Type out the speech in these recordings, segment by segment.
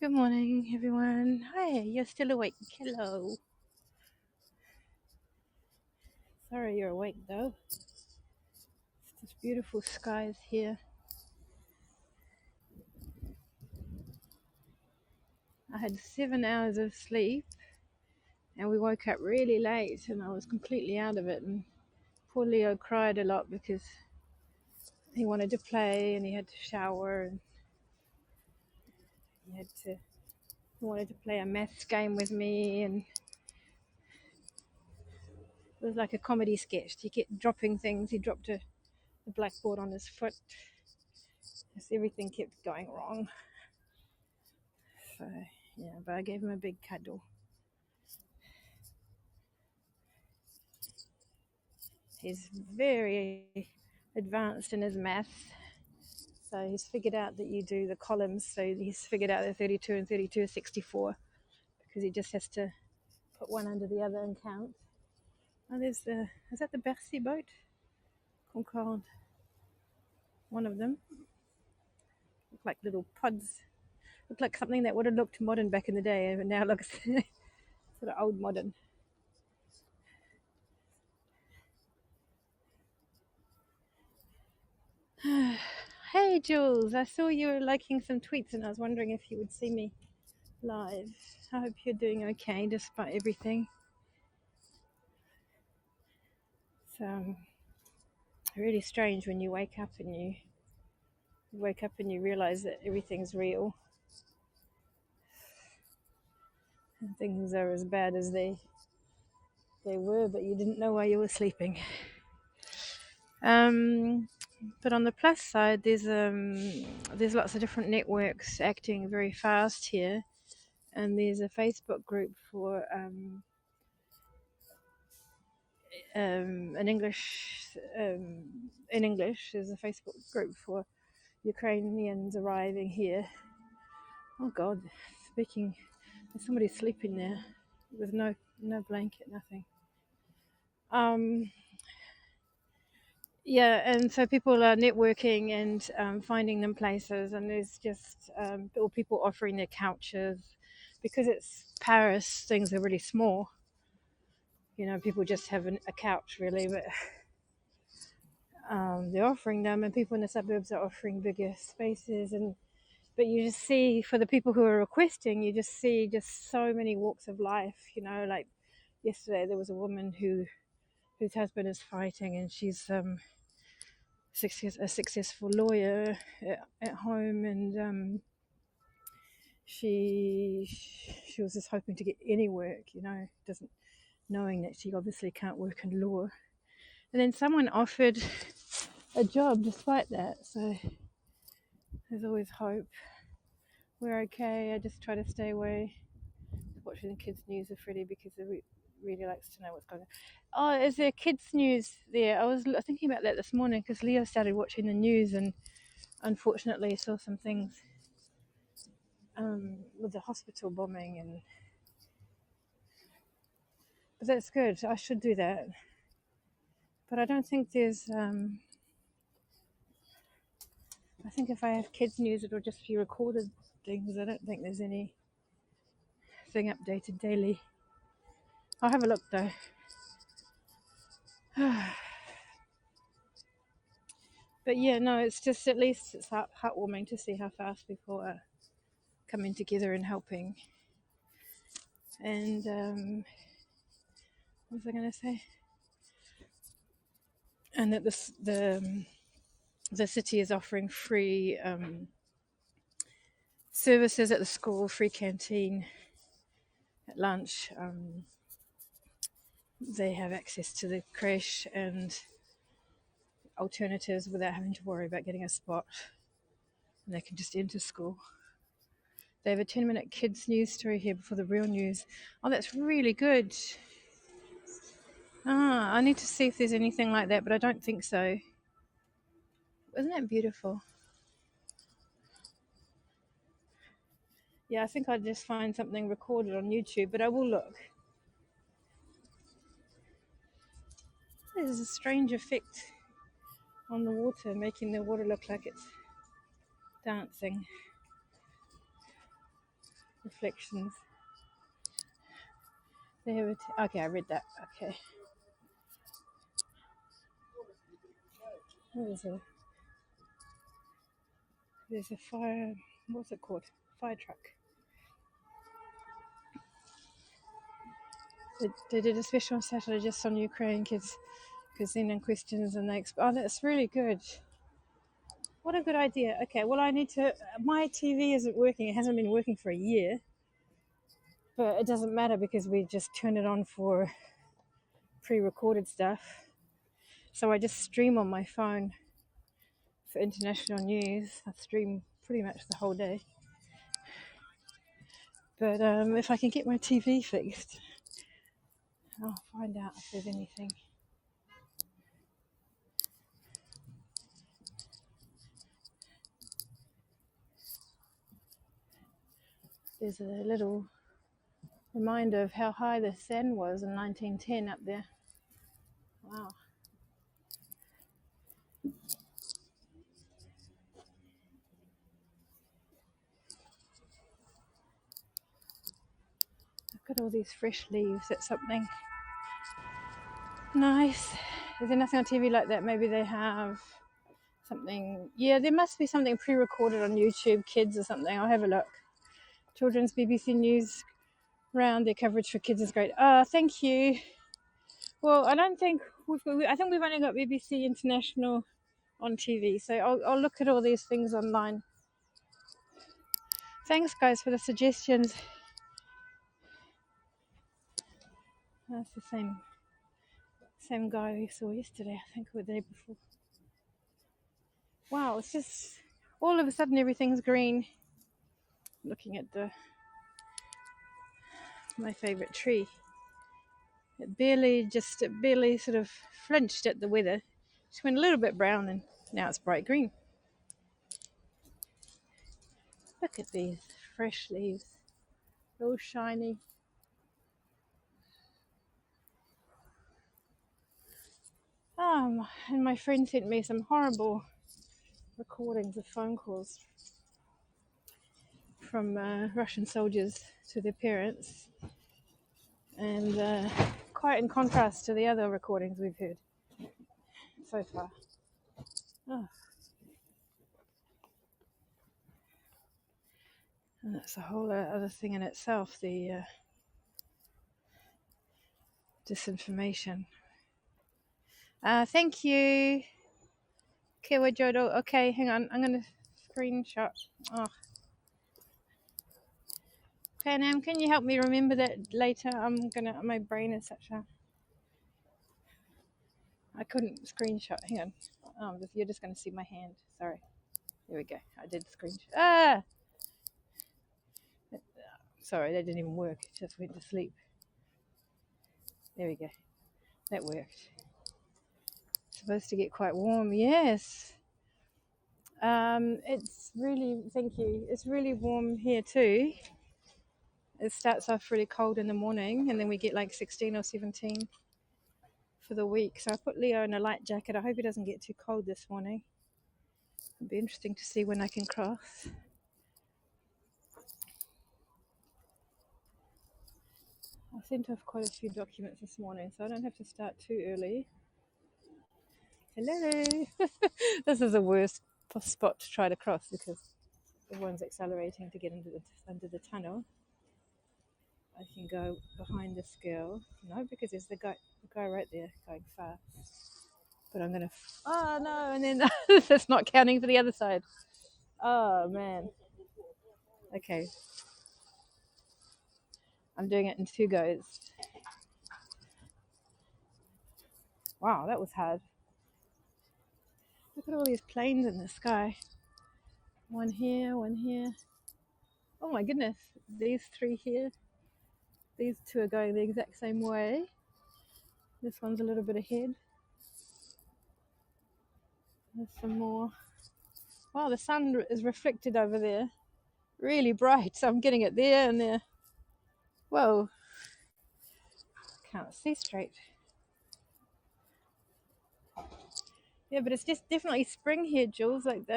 Good morning, everyone. Hi, you're still awake. Hello. Sorry you're awake, though. It's just beautiful skies here. I had 7 hours of sleep, and we woke up really late, and I was completely out of it. And poor Leo cried a lot because he wanted to play, and he had to shower, and he wanted to play a maths game with me, and it was like a comedy sketch. He kept dropping things. He dropped a blackboard on his foot. Just everything kept going wrong. So yeah, but I gave him a big cuddle. He's very advanced in his maths. So he's figured out that you do the columns. So he's figured out that 32 and 32 is 64 because he just has to put one under the other and count. Oh, is that the Bercy boat? Concorde. One of them. Look like little pods. Look like something that would have looked modern back in the day, but now looks sort of old modern. Hey Jules, I saw you were liking some tweets and I was wondering if you would see me live. I hope you're doing okay despite everything. It's really strange when you wake up and you realize that everything's real and things are as bad as they were, but you didn't know while you were sleeping. But on the plus side, there's lots of different networks acting very fast here, and there's a Facebook group for an English in English. There's a Facebook group for Ukrainians arriving here. Oh God, speaking, there's somebody sleeping there with no blanket, nothing. Yeah, and so people are networking and finding them places, and there's just people offering their couches because it's Paris. Things are really small. You know, people just have a couch really, but they're offering them, and people in the suburbs are offering bigger spaces. And but you just see for the people who are requesting, you just see just so many walks of life. You know, like yesterday there was a woman whose husband is fighting, and she's a successful lawyer at home, and she was just hoping to get any work, you know, doesn't knowing that she obviously can't work in law. And then someone offered a job despite that, so there's always hope. We're okay. I just try to stay away watching the kids' news with Freddie because he really likes to know what's going on. Oh, is there kids' news there? I was thinking about that this morning because Leo started watching the news and unfortunately saw some things with the hospital bombing, and but that's good. I should do that, but I don't think there's. I think if I have kids' news, it'll just be recorded things. I don't think there's anything updated daily. I'll have a look though. But yeah, no, it's just at least it's heartwarming to see how fast people are coming together and helping. And what was I going to say? And that the city is offering free services at the school, free canteen at lunch. They have access to the creche and alternatives without having to worry about getting a spot, and they can just enter school. They have a 10-minute kids news story here before the real news. Oh, that's really good. I need to see if there's anything like that, but I don't think so. Isn't that beautiful? Yeah, I think I'd just find something recorded on YouTube, but I will look. There's a strange effect on the water, making the water look like it's dancing. Reflections. They have okay, I read that. Okay. There's a fire. What's it called? Fire truck. They did a special on Saturday just on Ukraine kids, cuisine and questions, and they. Oh, that's really good. What a good idea. Okay, well, I need to. My TV isn't working. It hasn't been working for a year, but it doesn't matter because we just turn it on for pre-recorded stuff. So I just stream on my phone for international news. I stream pretty much the whole day. But if I can get my TV fixed, I'll find out if there's anything. There's a little reminder of how high the sun was in 1910 up there. Wow. Look at all these fresh leaves. That's something nice. Is there nothing on TV like that? Maybe they have something. Yeah, there must be something pre-recorded on YouTube Kids or something. I'll have a look. Children's BBC News round. Their coverage for kids is great. Thank you. Well, I don't think I think we've only got BBC International on TV, so I'll look at all these things online. Thanks, guys, for the suggestions. That's the same guy we saw yesterday, I think, or the day before. Wow, it's just all of a sudden everything's green. Looking at my favourite tree. It barely sort of flinched at the weather. Just went a little bit brown and now it's bright green. Look at these fresh leaves. All shiny. And my friend sent me some horrible recordings of phone calls from Russian soldiers to their parents, and quite in contrast to the other recordings we've heard so far. Oh. And that's a whole other thing in itself, the disinformation. Thank you. Kiwa Jodo. Okay, hang on. I'm going to screenshot. Oh. Panam, can you help me remember that later? My brain is such a... I couldn't screenshot. Hang on. You're just going to see my hand. Sorry. There we go. I did screenshot. Sorry, that didn't even work. It just went to sleep. There we go. That worked. It's supposed to get quite warm. Yes. It's really, thank you. It's really warm here too. It starts off really cold in the morning and then we get like 16 or 17 for the week. So I put Leo in a light jacket. I hope he doesn't get too cold this morning. It'll be interesting to see when I can cross. I sent off quite a few documents this morning, so I don't have to start too early. Hello. This is the worst spot to try to cross because everyone's accelerating to get under the tunnel. I can go behind this girl. No, because there's the guy right there going fast. But I'm going to... Oh, no, and then that's not counting for the other side. Oh, man. Okay. I'm doing it in 2 goes. Wow, that was hard. Look at all these planes in the sky. One here, one here. Oh my goodness. These 3 here. These 2 are going the exact same way. This one's a little bit ahead. There's some more. Wow, the sun is reflected over there. Really bright. So I'm getting it there and there. Whoa. Can't see straight. Yeah, but it's just definitely spring here, Jules. Like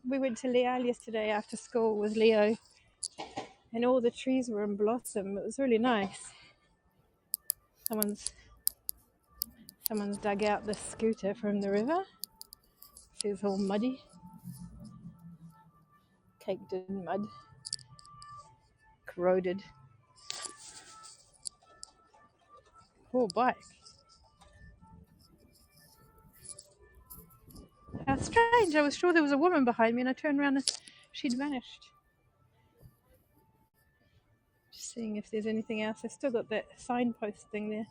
we went to Leal yesterday after school with Leo. and all the trees were in blossom. It was really nice. Someone's dug out the scooter from the river. It's all muddy, caked in mud, corroded. Poor bike. How strange. I was sure there was a woman behind me and I turned around and she'd vanished. Just seeing if there's anything else. I've still got that signpost thing there.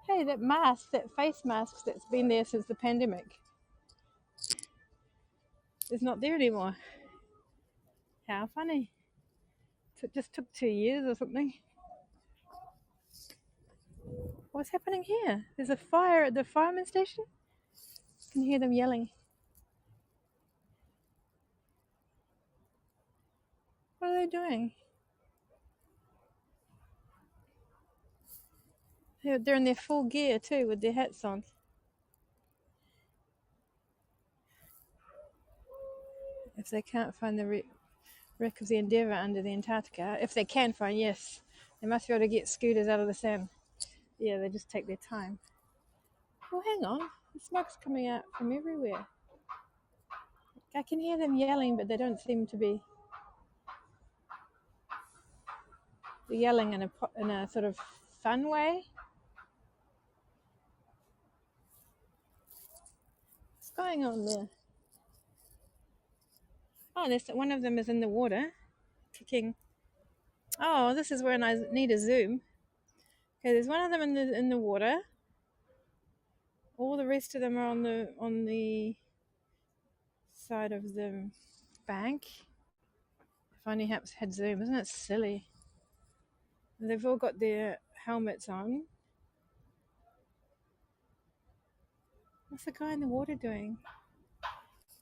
Hey, that mask, that face mask that's been there since the pandemic is not there anymore. How funny. It just took 2 years or something. What's happening here? There's a fire at the fireman station. I can hear them yelling. What are they doing? They're in their full gear too, with their hats on. If they can't find the wreck of the Endeavour under the Antarctica, if they can find, yes, they must be able to get scooters out of the sand. Yeah, they just take their time. Oh, hang on. The smoke's coming out from everywhere. I can hear them yelling, but they don't seem to be. They're yelling in a sort of fun way. What's going on there? Oh, one of them is in the water, kicking. Oh, this is where I need a zoom. Okay, there's one of them in the water. All the rest of them are on the side of the bank. If only had zoom, isn't it silly? They've all got their helmets on. What's the guy in the water doing?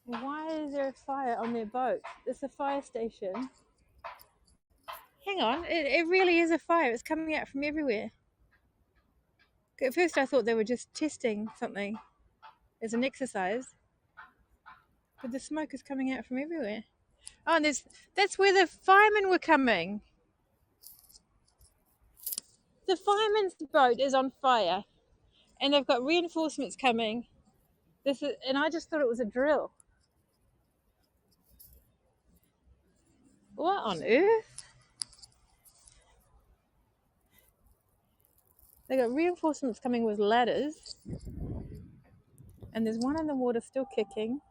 Why is there a fire on their boat? It's a fire station. Hang on, it really is a fire. It's coming out from everywhere. At first I thought they were just testing something as an exercise. But the smoke is coming out from everywhere. Oh, and that's where the firemen were coming. The fireman's boat is on fire. And they've got reinforcements coming. And I just thought it was a drill. What on earth? They got reinforcements coming with ladders. And there's one in the water still kicking.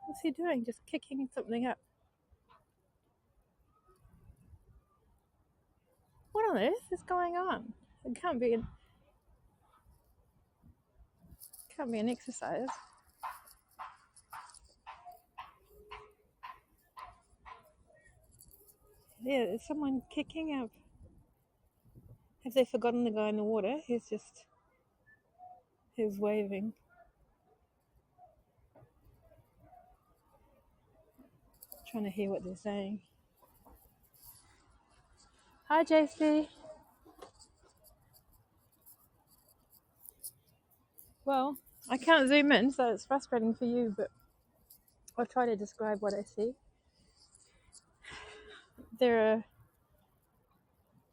What's he doing? Just kicking something up. What on earth is going on? It can't be an exercise. Yeah, is someone kicking up? Have they forgotten the guy in the water? He's waving. Trying to hear what they're saying. Hi, JC. Well, I can't zoom in, so it's frustrating for you, but I'll try to describe what I see. There are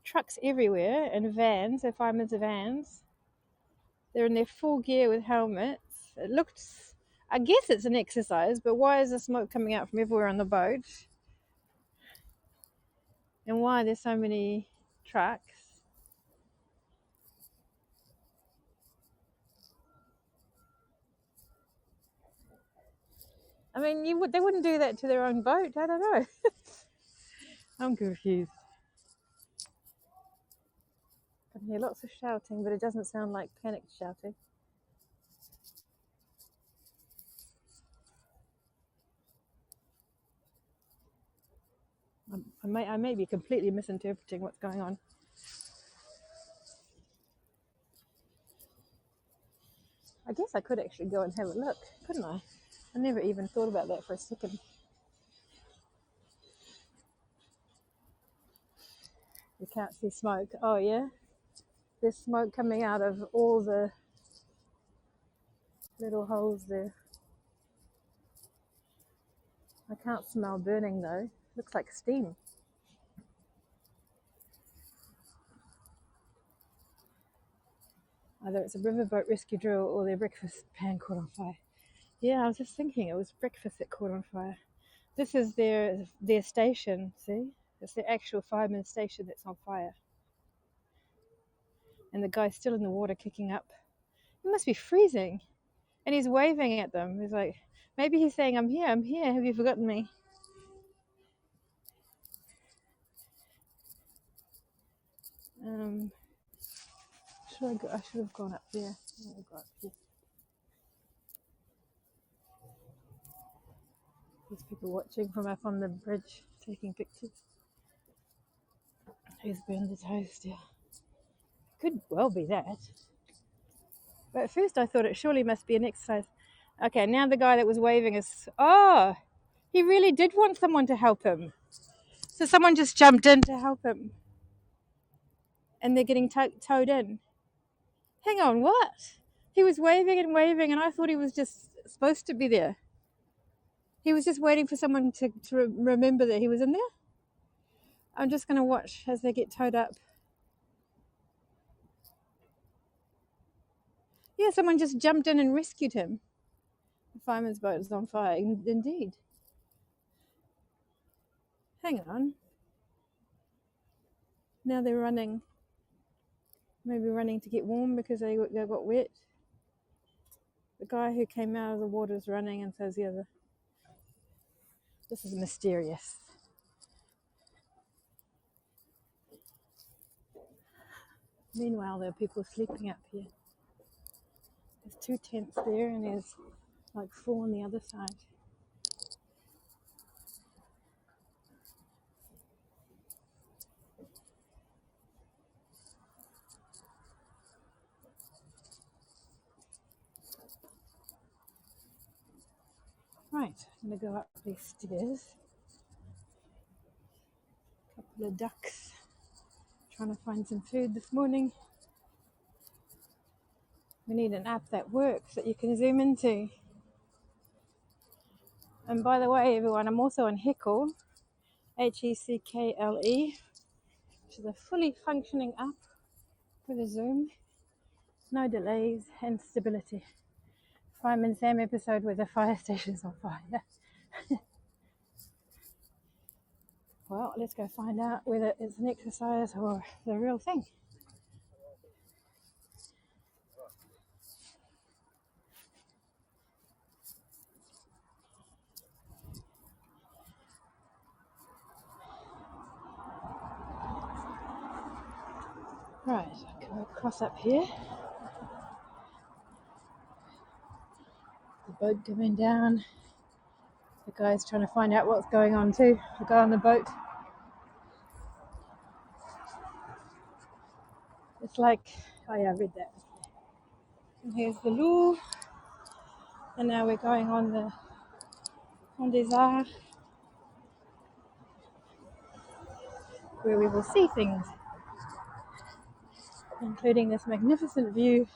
trucks everywhere and vans, so firemen's vans. They're in their full gear with helmets. I guess it's an exercise, but why is the smoke coming out from everywhere on the boat? And why are there so many trucks? I mean, they wouldn't do that to their own boat. I don't know. I'm confused. I can hear lots of shouting, but it doesn't sound like panicked shouting. I may be completely misinterpreting what's going on. I guess I could actually go and have a look, couldn't I? I never even thought about that for a second. You can't see smoke. Oh, yeah? There's smoke coming out of all the little holes there. I can't smell burning though. Looks like steam. Either it's a riverboat rescue drill or their breakfast pan caught on fire. Yeah, I was just thinking it was breakfast that caught on fire. This is their station, see? It's the actual fireman's station that's on fire. And the guy's still in the water kicking up. It must be freezing. And he's waving at them. He's like, maybe he's saying, I'm here, have you forgotten me? I should have gone up there. There's people watching from up on the bridge, taking pictures. Who's burned the toast? Yeah. Could well be that. But at first I thought it surely must be an exercise. Okay, now the guy that was waving is... Oh, he really did want someone to help him. So someone just jumped in to help him. And they're getting towed in. Hang on, what? He was waving and I thought he was just supposed to be there. He was just waiting for someone to remember that he was in there. I'm just going to watch as they get towed up. Yeah, someone just jumped in and rescued him. The fireman's boat is on fire, indeed. Hang on. Now they're running. Maybe running to get warm because they got wet. The guy who came out of the water is running, and so's the other. This is mysterious. Meanwhile, there are people sleeping up here. There's 2 tents there, and there's like 4 on the other side. Right, I'm going to go up these stairs. A couple of ducks. Trying to find some food this morning. We need an app that works that you can zoom into. And by the way, everyone, I'm also on Heckle, Heckle, which is a fully functioning app with a zoom, no delays and stability. Fireman Sam episode where the fire station's on fire. Well, let's go find out whether it's an exercise or the real thing. Right, I'll go across up here. The boat coming down. The guy's trying to find out what's going on too. The guy on the boat. It's like, oh yeah, I read that. And here's the Louvre. And now we're going on the Pont des Arts, where we will see things, including this magnificent view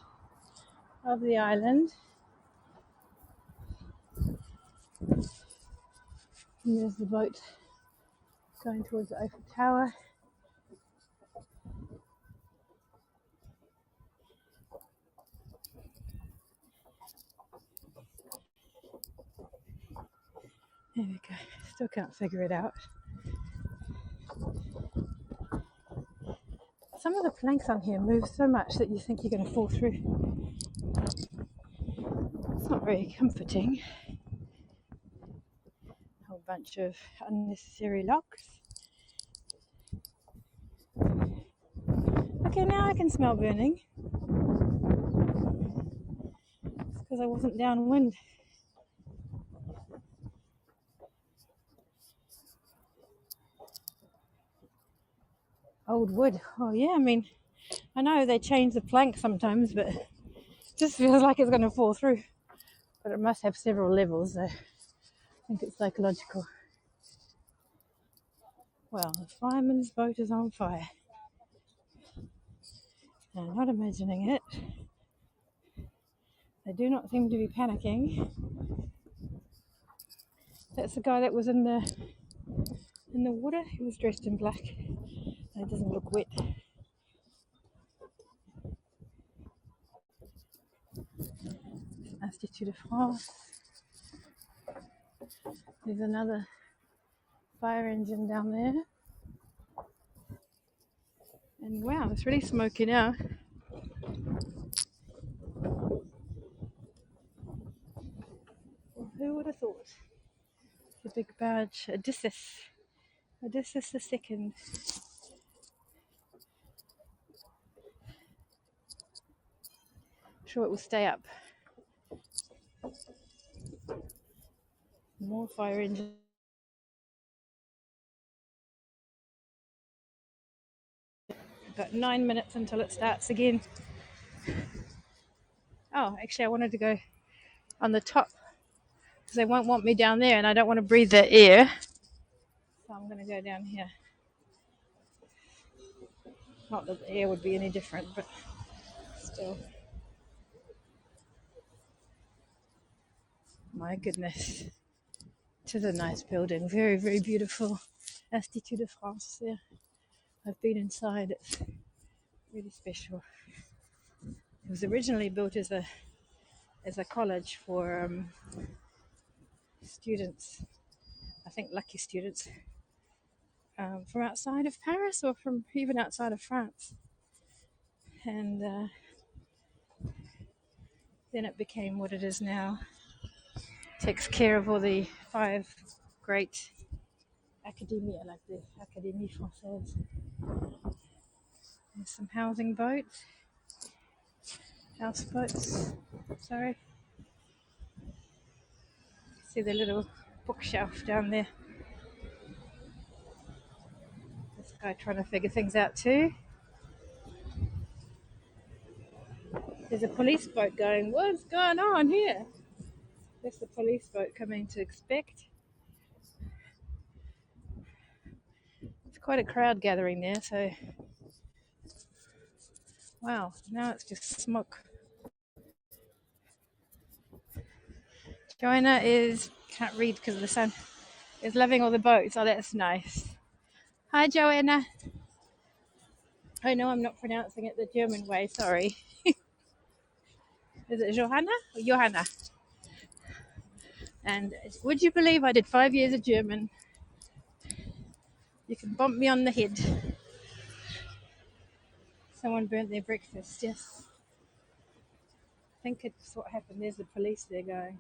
of the island. And there's the boat going towards the Eiffel Tower. There we go. Still can't figure it out. Some of the planks on here move so much that you think you're going to fall through. It's not very comforting. A whole bunch of unnecessary locks. Okay, now I can smell burning. It's because I wasn't downwind. Old wood. Oh yeah, I mean, I know they change the plank sometimes, but it just feels like it's going to fall through. But it must have several levels, so I think it's psychological. Well, the fireman's boat is on fire. I'm not imagining it. They do not seem to be panicking. That's the guy that was in the water. He was dressed in black. It doesn't look wet. Institut de France. There's another fire engine down there. And wow, it's really smoky now. Well, who would have thought? The big badge, Odysseus the second. Sure, it will stay up. More fire engine. Got 9 minutes until it starts again. Oh, actually, I wanted to go on the top because they won't want me down there, and I don't want to breathe the air. So I'm going to go down here. Not that the air would be any different, but still. My goodness. It is a nice building. Very, very beautiful. Institut de France there. I've been inside. It's really special. It was originally built as a college for students. I think lucky students from outside of Paris or from even outside of France. And then it became what it is now. Takes care of all the 5 great academia, like the Académie Française. There's some houseboats. Sorry. See the little bookshelf down there. This guy trying to figure things out too. There's a police boat going. What's going on here? There's the police boat coming to inspect. It's quite a crowd gathering there, so wow, now it's just smoke. Joanna can't read because of the sun, is loving all the boats. Oh, that's nice. Hi, Joanna. Oh no, I'm not pronouncing it the German way, sorry. Is it Johanna or Johanna? And would you believe I did 5 years of German? You can bump me on the head. Someone burnt their breakfast, yes. I think it's what happened. There's the police there going.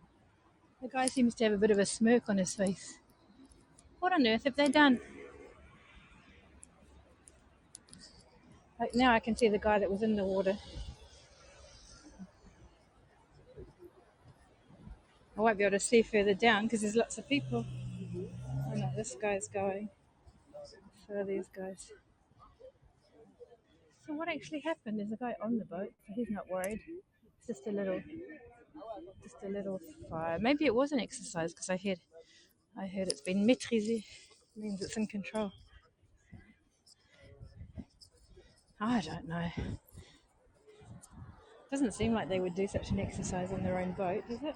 The guy seems to have a bit of a smirk on his face. What on earth have they done? Like now I can see the guy that was in the water. I won't be able to see further down because there's lots of people. Oh no, this guy's going. So these guys. So what actually happened? There's a guy on the boat, so he's not worried. It's just a little fire. Maybe it was an exercise because I heard it's been maîtrisé. Means it's in control. I don't know. Doesn't seem like they would do such an exercise on their own boat, does it?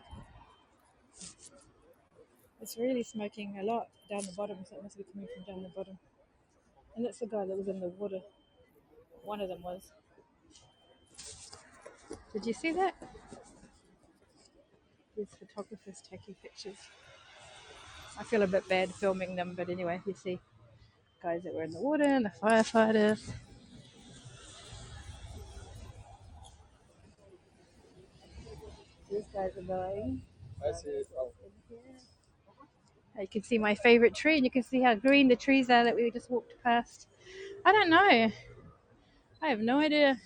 It's really smoking a lot down the bottom, so it must be coming from down the bottom. And that's the guy that was in the water. One of them was. Did you see that? These photographers taking pictures. I feel a bit bad filming them, but anyway, you see guys that were in the water and the firefighters. These guys are going. You can see my favourite tree, and you can see how green the trees are that we just walked past. I don't know. I have no idea.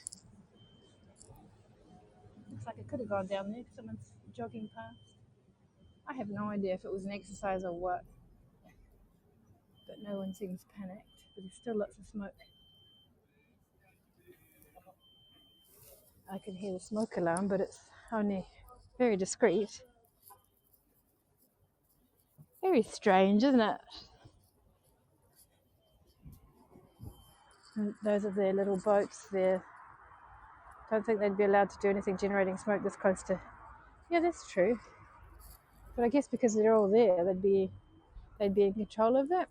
Looks like it could have gone down there. Someone's jogging past. I have no idea if it was an exercise or what. But no one seems panicked. But there's still lots of smoke. I can hear the smoke alarm, but it's only very discreet. Very strange, isn't it? And those are their little boats there. Don't think they'd be allowed to do anything generating smoke this close to. Yeah, that's true. But I guess because they're all there, they'd be in control of it.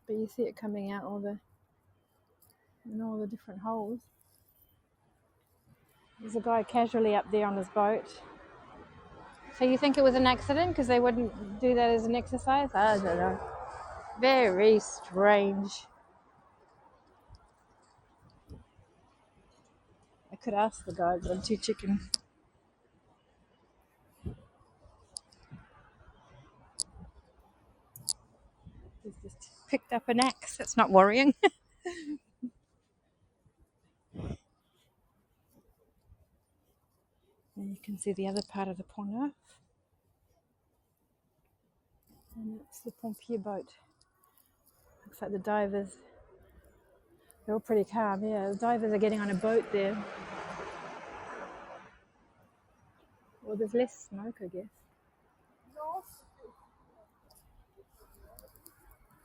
But you see it coming out in all the different holes. There's a guy casually up there on his boat. So you think it was an accident because they wouldn't do that as an exercise? I don't know. Very strange. I could ask the guy, but I'm too chicken. He's just picked up an axe. That's not worrying. And you can see the other part of the Pont Neuf. And it's the Pompier boat. Looks like the divers, they're all pretty calm. Yeah, the divers are getting on a boat there. Well, there's less smoke, I guess.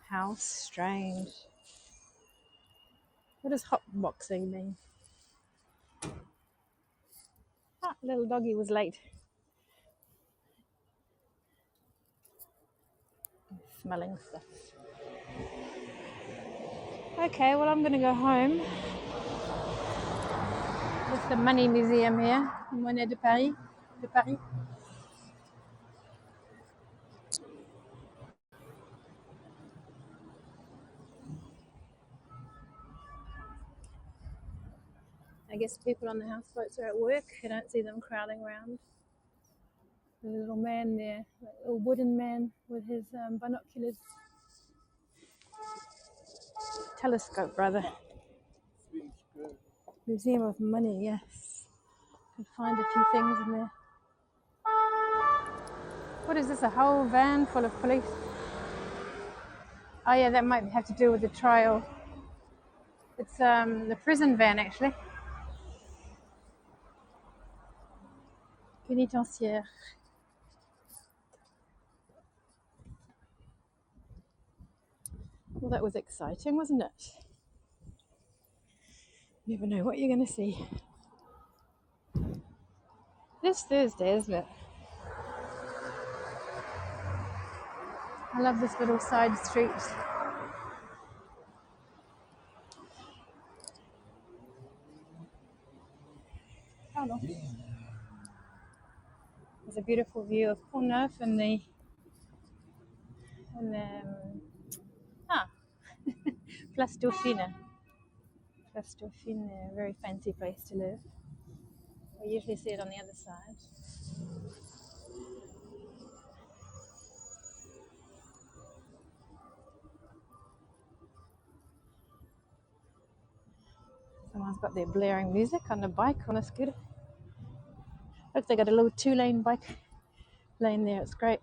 How strange. What does hotboxing mean? Ah, little doggy was late. Smelling stuff. Okay, well, I'm going to go home. It's the Money Museum here, Monnaie de Paris. I guess people on the houseboats are at work. I don't see them crowding around. There's a little man there, a little wooden man with his binoculars. Telescope, rather. Museum of Money, yes. Can find a few things in there. What is this, a whole van full of police? Oh yeah, that might have to do with the trial. It's the prison van, actually. Pénitentiaire. Well, that was exciting, wasn't it? You never know what you're going to see. This Thursday, isn't it? I love this little side street. Oh no. There's a beautiful view of Pont Neuf and the Place Dauphine. Place Dauphine, a very fancy place to live. I usually see it on the other side. Someone's got their blaring music on a bike, on a scooter. Look, they got a little 2-lane bike lane there. It's great.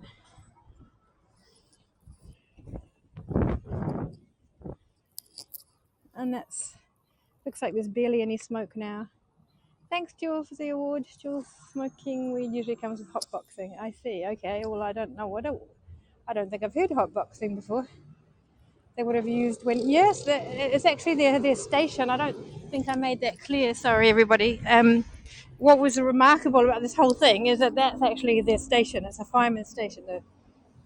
And that's, looks like there's barely any smoke now. Thanks, Jules, for the award. Jules, smoking weed usually comes with hotboxing. I see. Okay. Well, I don't know. I don't think I've heard hotboxing before. They would have used when. Yes, it's actually their station. I don't think I made that clear. Sorry, everybody. What was remarkable about this whole thing is that that's actually their station. It's a fireman's station, the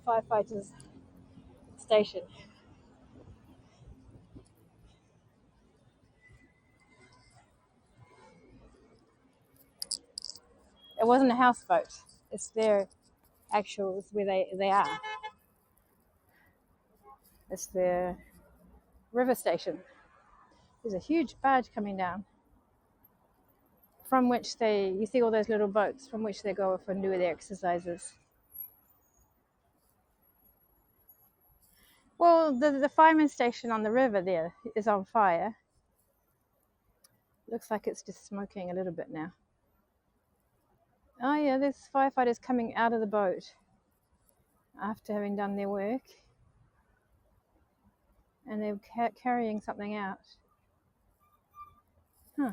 firefighters' station. It wasn't a houseboat. It's their actual, where they are. It's their river station. There's a huge barge coming down, from which you see all those little boats from which they go off and do their exercises. Well, the fireman station on the river there is on fire. Looks like it's just smoking a little bit now. Oh yeah, there's firefighters coming out of the boat after having done their work. And they're carrying something out. Huh.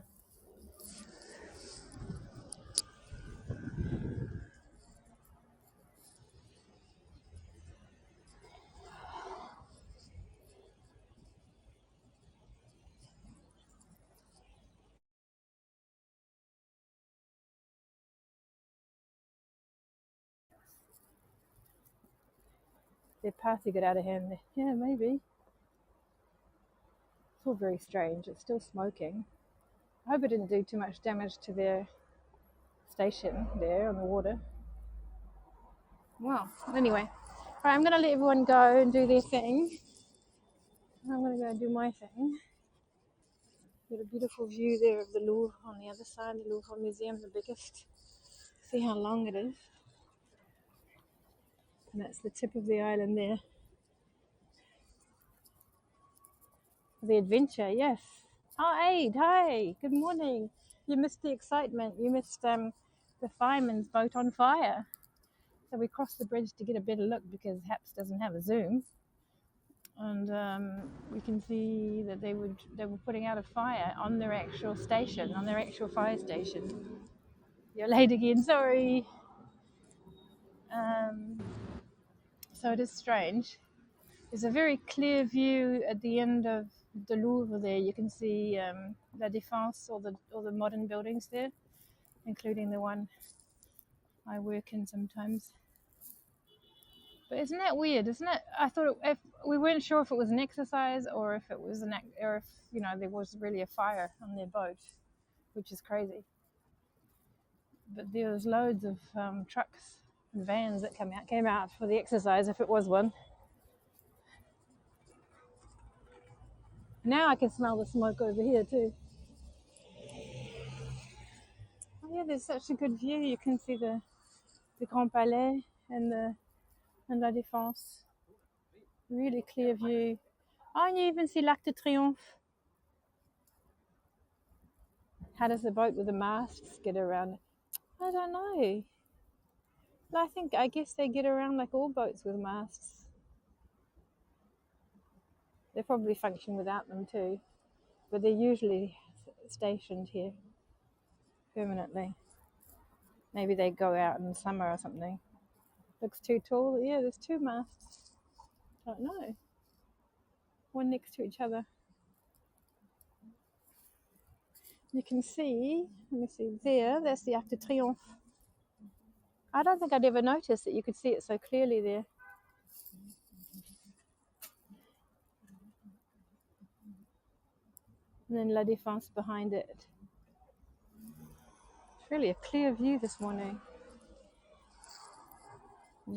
their party got out of hand. Yeah, maybe. It's all very strange. It's still smoking. I hope it didn't do too much damage to their station there on the water. Well, anyway. All right, I'm going to let everyone go and do their thing. I'm going to go do my thing. Got a beautiful view there of the Louvre on the other side, the Louvre Museum, the biggest. See how long it is. And that's the tip of the island there. The adventure, yes. Oh, Aid, hi, good morning. You missed the excitement. You missed the fireman's boat on fire. So we crossed the bridge to get a better look because HAPS doesn't have a zoom. And we can see that they were putting out a fire on their actual station, on their actual fire station. You're late again, sorry. So it is strange. There's a very clear view at the end of the Louvre there. You can see La Défense, all the modern buildings there, including the one I work in sometimes. But isn't that weird? Isn't it? I thought if we weren't sure if it was an exercise or if it was or if there was really a fire on their boat, which is crazy. But there was loads of trucks and vans that came out for the exercise if it was one. Now I can smell the smoke over here too. Oh yeah, there's such a good view. You can see the Grand Palais and La Défense. Really clear view. Oh, and you even see l'Arc de Triomphe. How does the boat with the masts get around? I don't know. I guess they get around like all boats with masts. They probably function without them too, but they're usually stationed here permanently. Maybe they go out in the summer or something. Looks too tall. Yeah, there's two masts. Don't know. One next to each other. You can see, let me see, that's the Arc de Triomphe. I don't think I'd ever noticed that you could see it so clearly there. And then La Défense behind it. It's really a clear view this morning.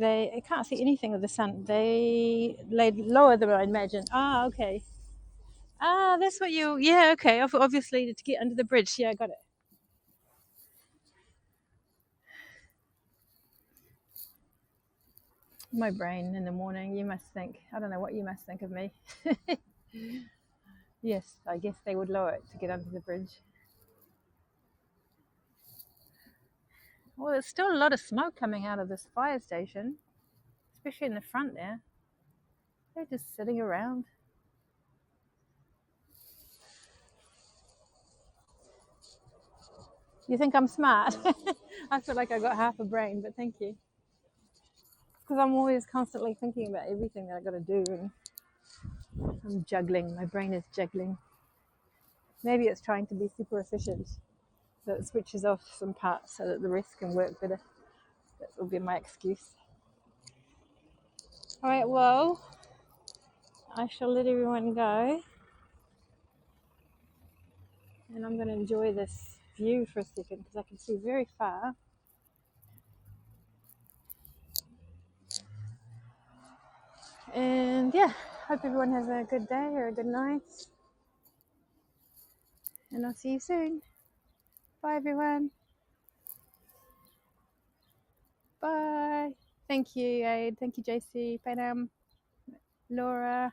I can't see anything with the sun. They laid lower than I imagined. Ah, okay. Ah, that's what yeah, okay. Obviously to get under the bridge. Yeah, I got it. My brain in the morning, you must think. I don't know what you must think of me. Yes, I guess they would lower it to get under the bridge. Well, there's still a lot of smoke coming out of this fire station, especially in the front there. They're just sitting around. You think I'm smart? I feel like I got half a brain, but thank you. Because I'm always constantly thinking about everything that I got to do, and I'm juggling. My brain is juggling. Maybe it's trying to be super efficient, so it switches off some parts so that the rest can work better. That will be my excuse. All right, well, I shall let everyone go, and I'm going to enjoy this view for a second because I can see very far. And yeah, hope everyone has a good day or a good night. And I'll see you soon. Bye, everyone. Bye. Thank you, Aid. Thank you, JC, Panam, Laura.